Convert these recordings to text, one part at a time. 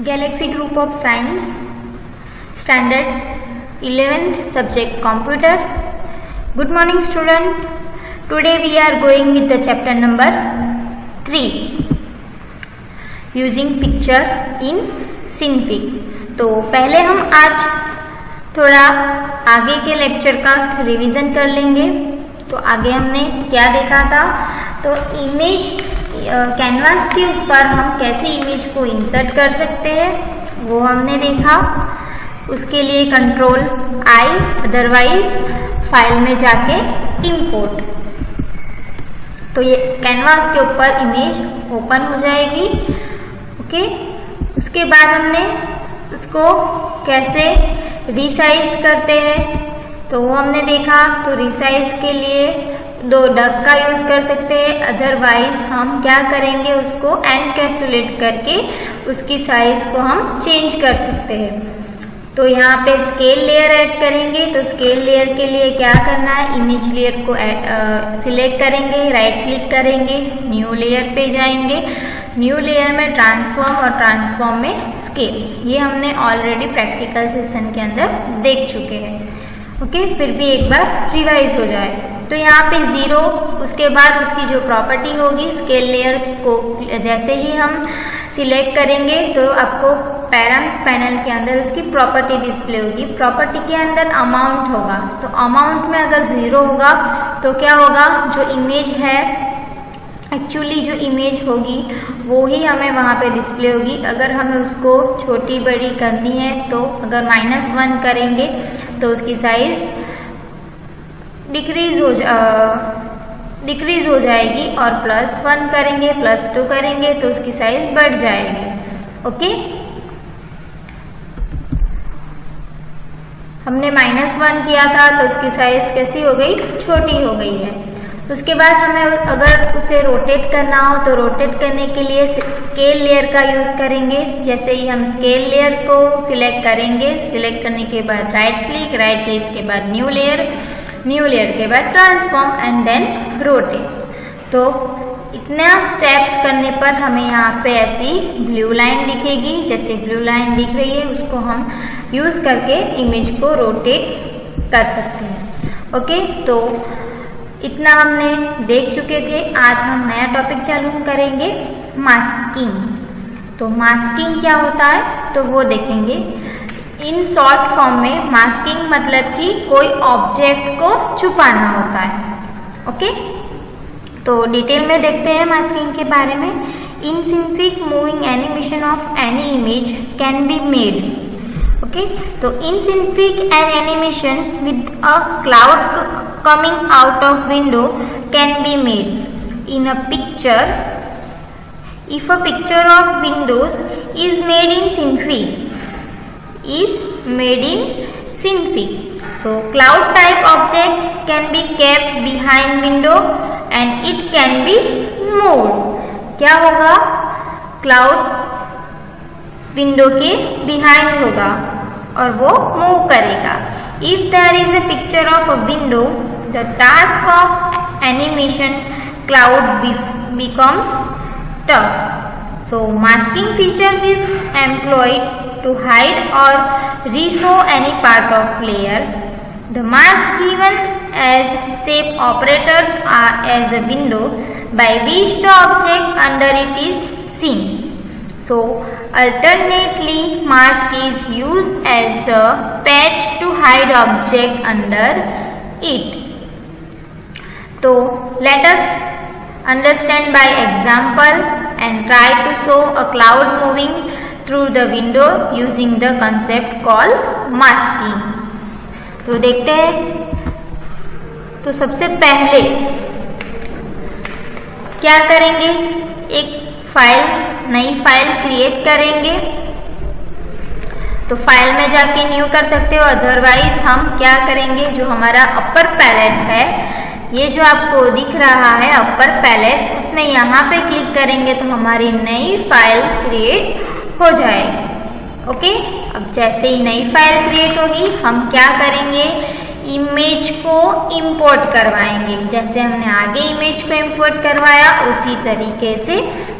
Galaxy Group of Science, Standard 11th Subject Computer. Good morning student. Today we are going with the chapter number 3, Using Picture in Synfig. तो पहले हम आज थोड़ा आगे के lecture का रिवीजन कर लेंगे। तो आगे हमने क्या देखा था, तो इमेज कैनवास के ऊपर हम कैसे इमेज को इंसर्ट कर सकते हैं वो हमने देखा। उसके लिए कंट्रोल आई, अदरवाइज फाइल में जाके इंपोर्ट, तो ये कैनवास के ऊपर इमेज ओपन हो जाएगी। ओके, उसके बाद हमने उसको कैसे रिसाइज करते हैं तो वो हमने देखा। तो रिसाइज के लिए दो डक का यूज कर सकते हैं, अदरवाइज हम क्या करेंगे, उसको एनकैप्सुलेट करके उसकी साइज को हम चेंज कर सकते हैं। तो यहाँ पे स्केल लेयर ऐड करेंगे। तो स्केल लेयर के लिए क्या करना है, इमेज लेयर को सिलेक्ट करेंगे, राइट क्लिक करेंगे, न्यू लेयर पे जाएंगे, न्यू लेयर में ट्रांसफॉर्म और ट्रांसफॉर्म में स्केल। ये हमने ऑलरेडी प्रैक्टिकल सेशन के अंदर देख चुके हैं। ओके, फिर भी एक बार रिवाइज हो जाए। तो यहाँ पे 0, उसके बाद उसकी जो प्रॉपर्टी होगी, स्केल लेयर को जैसे ही हम सिलेक्ट करेंगे तो आपको पैराम्स पैनल के अंदर उसकी प्रॉपर्टी डिस्प्ले होगी। प्रॉपर्टी के अंदर अमाउंट होगा, तो अमाउंट में अगर 0 होगा तो क्या होगा, जो इमेज है एक्चुअली जो इमेज होगी वो ही हमें वहाँ पे डिस्प्ले होगी। अगर हमें उसको छोटी बड़ी करनी है तो अगर -1 करेंगे तो उसकी साइज डिक्रीज हो जाएगी, और +1 करेंगे, +2 करेंगे तो उसकी साइज बढ़ जाएगी। ओके, हमने -1 किया था तो उसकी साइज कैसी हो गई, छोटी हो गई है। उसके बाद हमें अगर उसे रोटेट करना हो तो रोटेट करने के लिए स्केल लेयर का यूज करेंगे। जैसे ही हम स्केल लेयर को सिलेक्ट करेंगे, सिलेक्ट करने के बाद राइट क्लिक के बाद न्यू लेयर के बाद ट्रांसफॉर्म एंड देन रोटेट। तो इतना स्टेप्स करने पर हमें यहाँ पे ऐसी ब्लू लाइन दिखेगी। जैसे ब्लू लाइन दिख रही है उसको हम यूज करके इमेज को रोटेट कर सकते हैं। ओके, तो इतना हमने देख चुके थे। आज हम नया टॉपिक चालू करेंगे, मास्किंग। तो मास्किंग क्या होता है तो वो देखेंगे। इन शॉर्ट फॉर्म में मास्किंग मतलब कि कोई ऑब्जेक्ट को छुपाना होता है। ओके, तो डिटेल में देखते हैं मास्किंग के बारे में। In synthetic moving animation of any image can be made. Okay, तो in synthetic an animation with a cloud coming out of window can be made in a picture if a picture of windows is made in synfig. So cloud type object can be kept behind window and it can be moved. क्या होगा, cloud window के behind होगा और वो move करेगा। If there is a picture of a window, the task of animation cloud becomes tough. So masking features is employed to hide or reshow any part of layer. The mask given as shape operators are as a window by which the object under it is seen. So alternately mask is used as a patch to hide object under it. So let us understand by example and try to show a cloud moving through the window using the concept called masking. तो देखते हैं। तो सबसे पहले क्या करेंगे, एक नई फाइल क्रिएट करेंगे। तो फाइल में जाके न्यू कर सकते हो, अदरवाइज हम क्या करेंगे, जो हमारा अपर पैलेट है, ये जो आपको दिख रहा है अपर पैलेट, उसमें यहाँ पे क्लिक करेंगे तो हमारी नई फाइल क्रिएट हो जाएगी। ओके, अब जैसे ही नई फाइल क्रिएट होगी हम क्या करेंगे, इमेज को इंपोर्ट करवाएंगे। जैसे हमने आगे इमेज को इंपोर्ट करवाया उसी तरीके से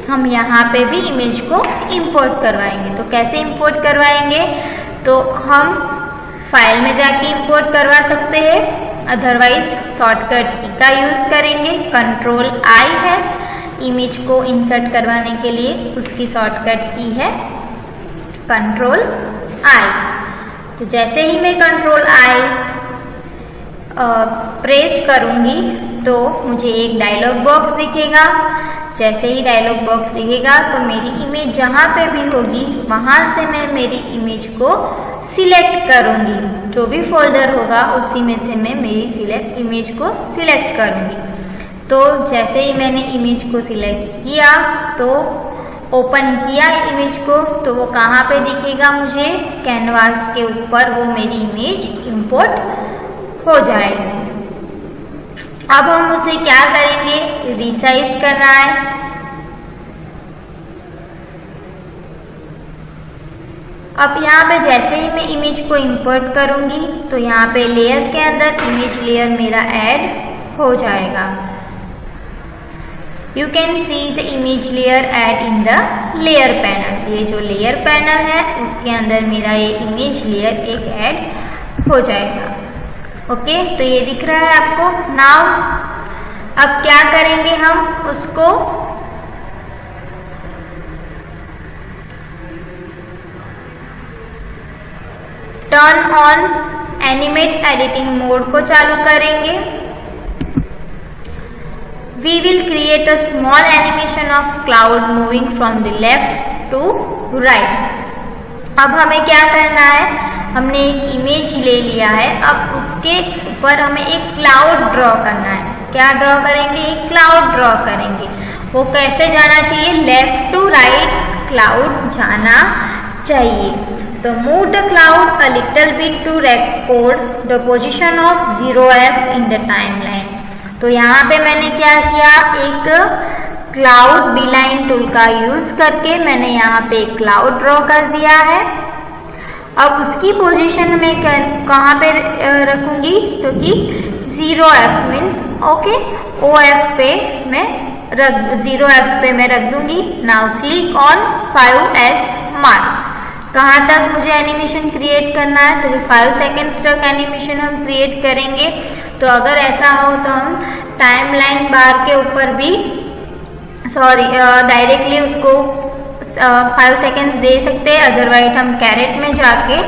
हम यहाँ पे भी इमेज को इंपोर्ट करवाएंगे। तो कैसे इंपोर्ट करवाएंगे? तो हम फाइल में जाके इंपोर्ट करवा सकते हैं, अदरवाइज शॉर्टकट की का यूज़ करेंगे। Ctrl+I है इमेज को इंसर्ट करवाने के लिए, उसकी शॉर्टकट की है Ctrl+I। तो जैसे ही मैं Ctrl+I प्रेस करूंगी तो मुझे एक डायलॉग बॉक्स दिखेगा। जैसे ही डायलॉग बॉक्स दिखेगा तो मेरी इमेज जहाँ पे भी होगी वहाँ से मैं मेरी इमेज को सिलेक्ट करूंगी। जो भी फोल्डर होगा उसी में से मैं मेरी इमेज को सिलेक्ट करूंगी। तो जैसे ही मैंने इमेज को सिलेक्ट किया तो ओपन किया इमेज को, तो वो कहाँ पे दिखेगा मुझे? कैनवास के ऊपर वो मेरी इमेज इंपोर्ट हो जाएगी। अब हम उसे क्या करेंगे? रिसाइज करना है। अब यहाँ पे जैसे ही मैं इमेज को इंपोर्ट करूंगी तो यहाँ पे लेयर के अंदर इमेज लेयर मेरा ऐड हो जाएगा। You can see the image layer add in the layer panel। ये जो लेयर पैनल है उसके अंदर मेरा ये इमेज लेयर एक ऐड हो जाएगा। ओके, तो ये दिख रहा है आपको। नाउ अब क्या करेंगे? हम उसको turn on animate editing mode को चालू करेंगे। We will create a small animation of cloud moving from the left to right। अब हमें क्या करना है? हमने एक इमेज ले लिया है, अब उसके ऊपर हमें एक क्लाउड ड्रॉ करना है। क्या ड्रॉ करेंगे? एक क्लाउड ड्रॉ करेंगे। वो कैसे जाना चाहिए? लेफ्ट टू राइट क्लाउड जाना चाहिए। तो move the cloud a little bit to record the position of 0f in the timeline। तो यहाँ पे मैंने क्या किया? एक क्लाउड बीलाइन टूल का यूज करके मैंने यहाँ पे एक क्लाउड ड्रॉ कर दिया है। अब उसकी पोजीशन में कहाँ पे रखूंगी? तो कि 0f मीन्स ओके, OF पे मैं 0f पे मैं रख दूंगी। Now click on 5s mark. कहाँ तक मुझे एनिमेशन क्रिएट करना है? तो 5 सेकेंड्स तक एनिमेशन हम क्रिएट करेंगे। तो अगर ऐसा हो तो हम टाइमलाइन बार के ऊपर भी डायरेक्टली उसको 5 सेकेंड्स दे सकते हैं। अदरवाइज हम कैरेट में जाके,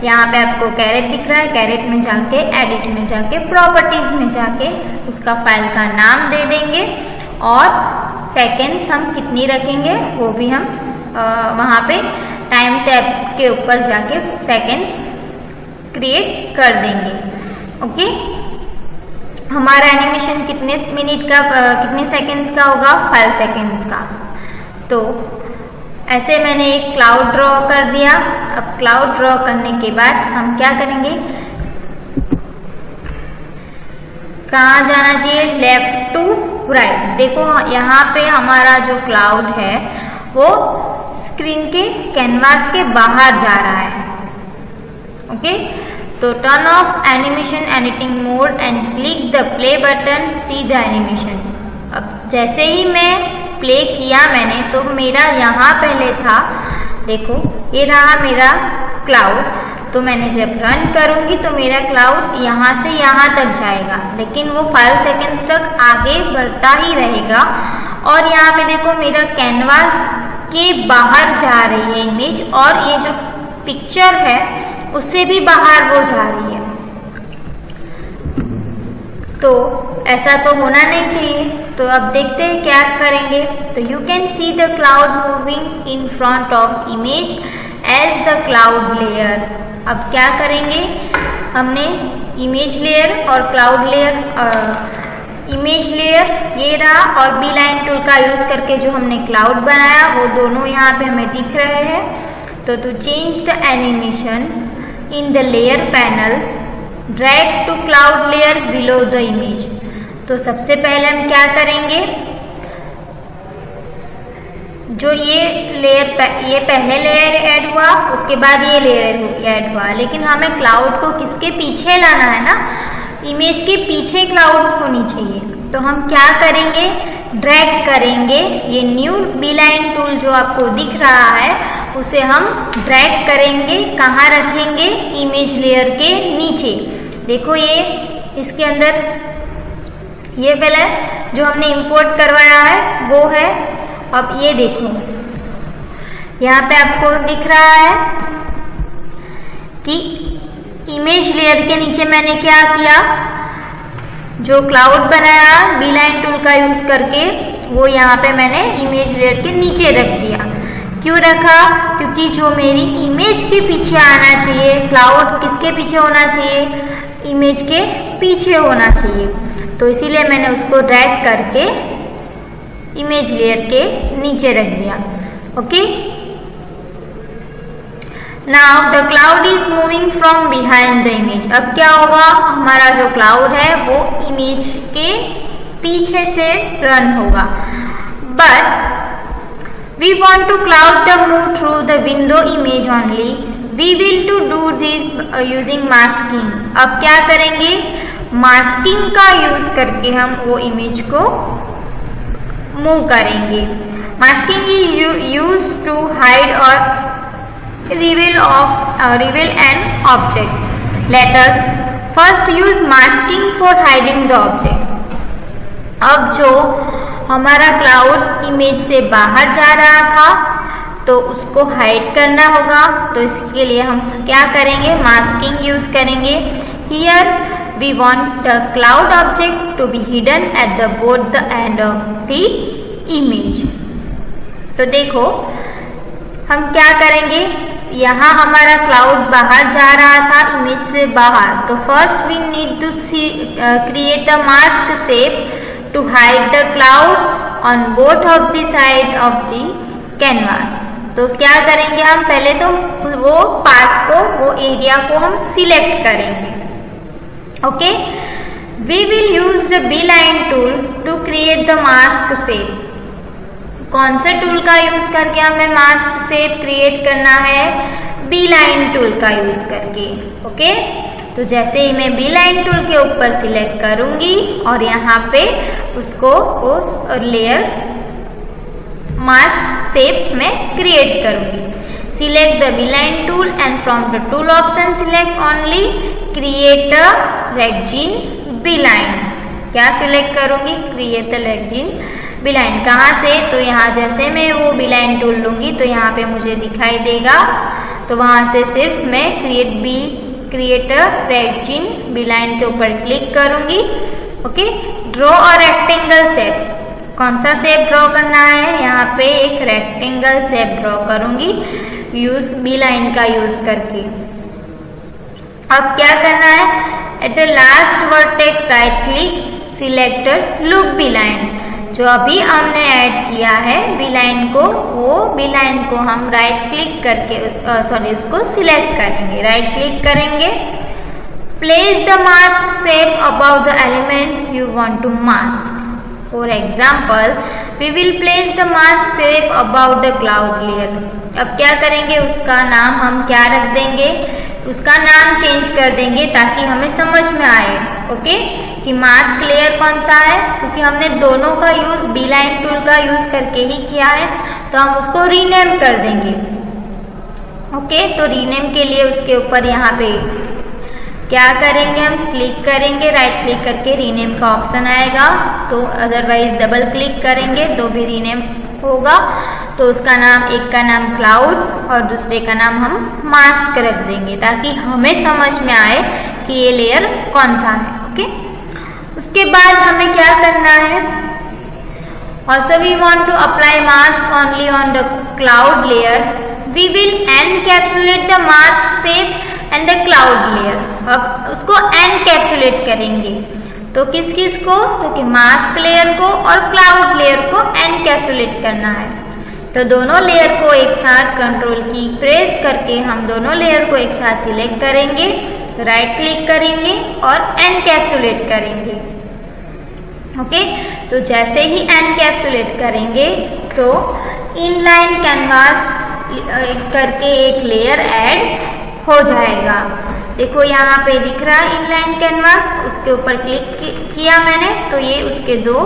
यहाँ पे आपको कैरेट दिख रहा है, कैरेट में जाके एडिट में जाके प्रॉपर्टीज में जाके उसका फाइल का नाम दे देंगे और सेकेंड्स हम कितनी रखेंगे वो भी हम वहाँ पे टाइम टैब के ऊपर जाके सेकेंड्स क्रिएट कर देंगे। ओके, हमारा एनिमेशन कितने मिनट का कितने सेकेंड्स का होगा? 5 सेकेंड्स का। तो ऐसे मैंने एक क्लाउड ड्रॉ कर दिया। अब क्लाउड ड्रॉ करने के बाद हम क्या करेंगे? कहाँ जाना चाहिए? Left to right. देखो यहाँ पे हमारा जो क्लाउड है वो स्क्रीन के कैनवास के बाहर जा रहा है। ओके, तो turn off animation editing mode and click the play button, see the animation. अब जैसे ही मैं प्ले किया मैंने तो मेरा यहाँ पहले था, देखो ये रहा मेरा क्लाउड। तो मैंने जब रन करूंगी तो मेरा क्लाउड यहाँ से यहाँ तक जाएगा, लेकिन वो 5 सेकेंड्स तक आगे बढ़ता ही रहेगा। और यहाँ पे देखो मेरा कैनवास के बाहर जा रही है इमेज, और ये जो पिक्चर है उससे भी बाहर वो जा रही है। तो ऐसा तो होना नहीं चाहिए। तो अब देखते हैं क्या करेंगे। तो you can see the cloud moving in front of image as the cloud layer. अब क्या करेंगे? हमने इमेज लेयर और क्लाउड लेयर, इमेज लेयर ये रहा और बी लाइन टूल का यूज करके जो हमने क्लाउड बनाया वो दोनों यहाँ पे हमें दिख रहे हैं। तो to change the animation in the layer panel, drag to cloud layer below the image. तो सबसे पहले हम क्या करेंगे? जो ये लेयर, ये पहले लेयर ऐड हुआ, उसके बाद ये लेयर ऐड हुआ, लेकिन हमें क्लाउड को किसके पीछे लाना है ना? इमेज के पीछे क्लाउड होनी चाहिए। तो हम क्या करेंगे? ड्रैग करेंगे। ये न्यू बीलाइन टूल जो आपको दिख रहा है उसे हम ड्रैग करेंगे। कहाँ रखेंगे? इमेज लेयर के नीचे। देखो ये इसके अंदर ये पहले जो हमने इंपोर्ट करवाया है वो है। अब ये देखो यहाँ पे आपको दिख रहा है कि इमेज लेयर के नीचे मैंने क्या किया, जो क्लाउड बनाया बीलाइन टूल का यूज करके वो यहाँ पे मैंने इमेज लेयर के नीचे रख दिया। क्यों रखा? क्योंकि जो मेरी इमेज के पीछे आना चाहिए, क्लाउड किसके पीछे होना चाहिए? इमेज के पीछे होना चाहिए। तो इसीलिए मैंने उसको ड्रैग करके इमेज लेयर के नीचे रख दिया। Okay, now the cloud is moving from behind the image. अब क्या होगा? हमारा जो क्लाउड है वो इमेज के पीछे से रन होगा। But we want to cloud the move through the window image only. We will to do this using masking. अब क्या करेंगे? मास्किंग का यूज करके हम वो इमेज को मूव करेंगे। Masking is use to hide और reveal an object. Let us first use masking for hiding the object. अब जो हमारा क्लाउड इमेज से बाहर जा रहा था तो उसको हाइड करना होगा। तो इसके लिए हम क्या करेंगे? मास्किंग यूज करेंगे। Here we want the cloud object to be hidden at the both the end of the image. तो देखो हम क्या करेंगे? यहाँ हमारा क्लाउड बाहर जा रहा था इमेज से बाहर, तो first we need to create a mask shape to hide the cloud on both of the side of the canvas. तो क्या करेंगे? हम पहले तो वो पार्ट को, वो एरिया को हम सिलेक्ट करेंगे। Okay, we will use the Beeline tool to create the mask shape. कौन से टूल का यूज करके हमें मास्क शेप क्रिएट करना है? बीलाइन टूल का यूज करके। ओके, तो जैसे ही मैं बीलाइन टूल के ऊपर सिलेक्ट करूंगी और यहाँ पे उसको उस लेयर मास्क शेप में क्रिएट करूंगी। Select the Beeline tool and from the tool option select only create a rexine beeline. क्या सिलेक्ट करूंगी? Create a rexine beeline. कहाँ से? तो यहाँ जैसे मैं वो बीलाइन टूल लूंगी तो यहाँ पे मुझे दिखाई देगा, तो वहां से सिर्फ मैं क्रिएट रेक्जीन बीलाइन के ऊपर क्लिक करूंगी। Okay, draw a rectangle shape. कौन सा शेप ड्रॉ करना है? यहाँ पे एक रेक्टेंगल शेप ड्रॉ करूंगी यूज बीलाइन का यूज करके। अब क्या करना है? At the last vertex right click select loop Beeline. जो अभी हमने ऐड किया है बीलाइन को, वो बीलाइन को हम राइट क्लिक करके उसको सिलेक्ट करेंगे। राइट क्लिक करेंगे, place the mask shape about the element you want to mask. For example we will place the mask shape about the cloud layer. अब क्या करेंगे? उसका नाम हम क्या रख देंगे? उसका नाम चेंज कर देंगे ताकि हमें समझ में आए। ओके, कि मास्क लेयर कौन सा है, क्योंकि हमने दोनों का यूज बीलाइन टूल का यूज करके ही किया है, तो हम उसको रीनेम कर देंगे। ओके, तो रीनेम के लिए उसके ऊपर यहाँ पे क्या करेंगे? हम क्लिक करेंगे, राइट क्लिक करके रीनेम का ऑप्शन आएगा, तो अदरवाइज डबल क्लिक करेंगे तो भी रीनेम होगा। तो उसका नाम, एक का नाम क्लाउड और दूसरे का नाम हम मास्क रख देंगे ताकि हमें समझ में आए कि ये लेयर कौन सा है। ओके, उसके बाद हमें क्या करना है? Also we want to apply mask only on the cloud layer. We will encapsulate the mask shape and the cloud layer. अब उसको encapsulate करेंगे, तो किस किस को? तो कि मास्क लेयर को और क्लाउड लेयर को एनकैप्सुलेट करना है। तो दोनों लेयर को एक साथ कंट्रोल की प्रेस करके हम दोनों लेयर को एक साथ सिलेक्ट करेंगे, राइट क्लिक करेंगे और एनकैप्सुलेट करेंगे। ओके, तो जैसे ही एनकैप्सुलेट करेंगे तो इनलाइन कैनवास करके एक लेयर ऐड हो जाएगा। देखो यहाँ पे दिख रहा है इनलाइन कैनवास, उसके ऊपर क्लिक किया मैंने तो ये उसके दो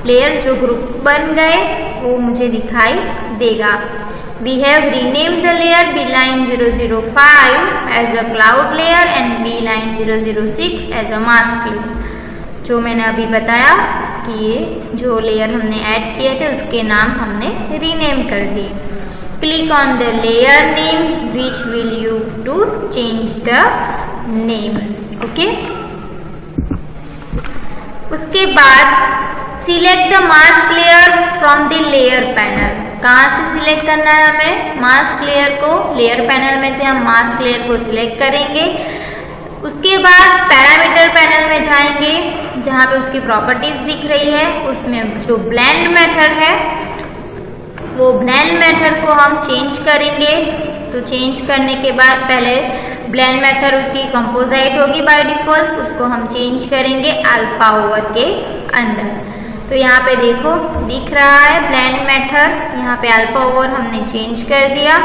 लेयर जो ग्रुप बन गए वो मुझे दिखाई देगा। We have renamed the layer Beeline 005 as a cloud layer and Beeline 006 as a mask layer। जो मैंने अभी बताया कि ये जो लेयर हमने ऐड किए थे उसके नाम हमने रीनेम कर दिए। Click on the layer name which will you to change the name. Okay, उसके बाद select the mask layer from the layer panel. कहाँ से सिलेक्ट करना है हमें? मास्क लेयर को लेयर पैनल में से हम मास्क लेयर को सिलेक्ट करेंगे। उसके बाद पैरामीटर पैनल में जाएंगे जहाँ पे उसकी प्रॉपर्टीज दिख रही है, उसमें जो ब्लेंड मेथड है वो ब्लेंड मेथड को हम चेंज करेंगे। तो चेंज करने के बाद पहले ब्लेंड मेथड उसकी कंपोजिट होगी बाय डिफॉल्ट, उसको हम चेंज करेंगे अल्फा ओवर के अंदर। तो यहाँ पे देखो दिख रहा है ब्लेंड मेथड, यहाँ पे अल्फा ओवर हमने चेंज कर दिया।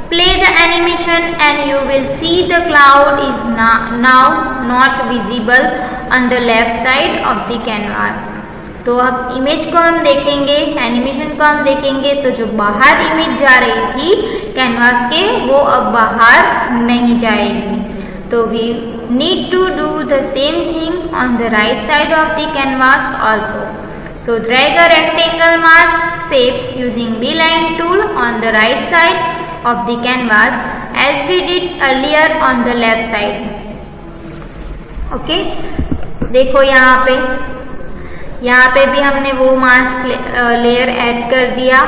Play the animation and you will see the cloud is now not visible on the left side of the canvas. तो अब इमेज को हम देखेंगे, एनिमेशन को हम देखेंगे तो जो बाहर इमेज जा रही थी कैनवास के वो अब बाहर नहीं जाएगी। तो we need to do the same thing on the right side of the canvas also. So drag a rectangle mask shape using Beeline tool on the right side of the canvas as we did earlier on the left side. Okay? देखो यहाँ पे भी हमने वो mask layer add कर दिया,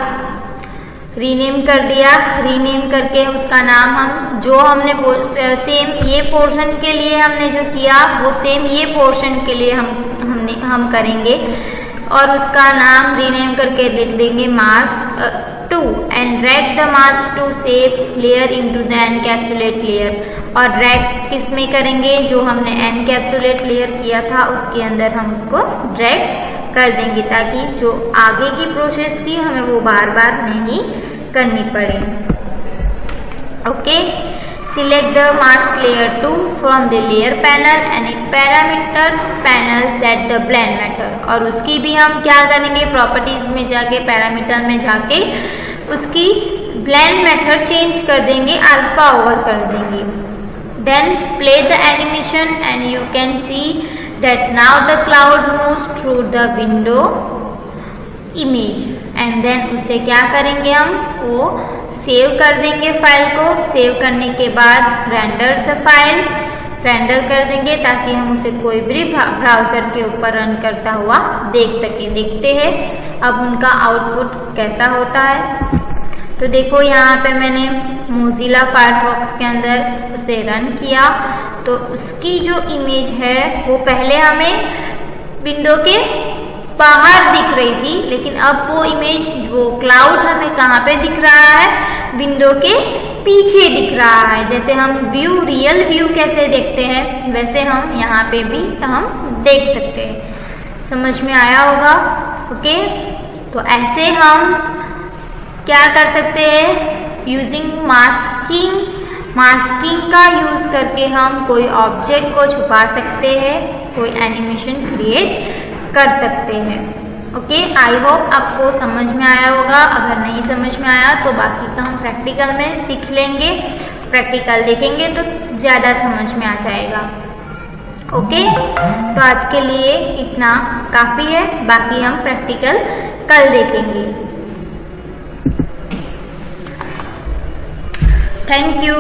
rename कर दिया। रीनेम करके उसका नाम हम जो हमने सेम ये पोर्शन के लिए हमने जो किया वो सेम ये पोर्शन के लिए हम करेंगे और उसका नाम रीनेम करके लिख देंगे mask 2 and drag the mask to shape layer into the encapsulate layer. और ड्रैग किस में करेंगे? जो हमने एनकैप्सुलेट लेयर किया था उसके अंदर हम उसको ड्रैग कर देंगे ताकि जो आगे की प्रोसेस थी हमें वो बार बार नहीं करनी पड़े। Okay, select the mask layer 2 from the layer panel and in parameters panel set the blend method। और उसकी भी हम क्या करेंगे? प्रॉपर्टीज में जाके पैरामीटर में जाके उसकी ब्लेंड मेथड चेंज कर देंगे, अल्फा ओवर कर देंगे। Then play the animation and you can see that now the cloud moves through the window image and then उसे क्या करेंगे? हम वो सेव कर देंगे फाइल को। सेव करने के बाद रेंडर द फाइल रेंडर कर देंगे ताकि हम उसे कोई भी ब्राउजर के ऊपर रन करता हुआ देख सके। देखते हैं अब उनका आउटपुट कैसा होता है। तो देखो यहाँ पे मैंने मोजिला फायरफॉक्स के अंदर उसे रन किया तो उसकी जो इमेज है वो पहले हमें विंडो के बाहर दिख रही थी, लेकिन अब वो इमेज वो क्लाउड हमें कहाँ पे दिख रहा है? विंडो के पीछे दिख रहा है। जैसे हम व्यू रियल व्यू कैसे देखते हैं वैसे हम यहाँ पे भी हम देख सकते हैं। समझ में आया होगा? ओके, तो ऐसे हम क्या कर सकते हैं? यूजिंग मास्किंग का यूज करके हम कोई ऑब्जेक्ट को छुपा सकते हैं, कोई एनिमेशन क्रिएट कर सकते हैं। ओके, आई होप आपको समझ में आया होगा। अगर नहीं समझ में आया तो बाकी का हम प्रैक्टिकल में सीख लेंगे, प्रैक्टिकल देखेंगे तो ज़्यादा समझ में आ जाएगा। ओके, तो आज के लिए इतना काफ़ी है, बाकी हम प्रैक्टिकल कल देखेंगे। Thank you.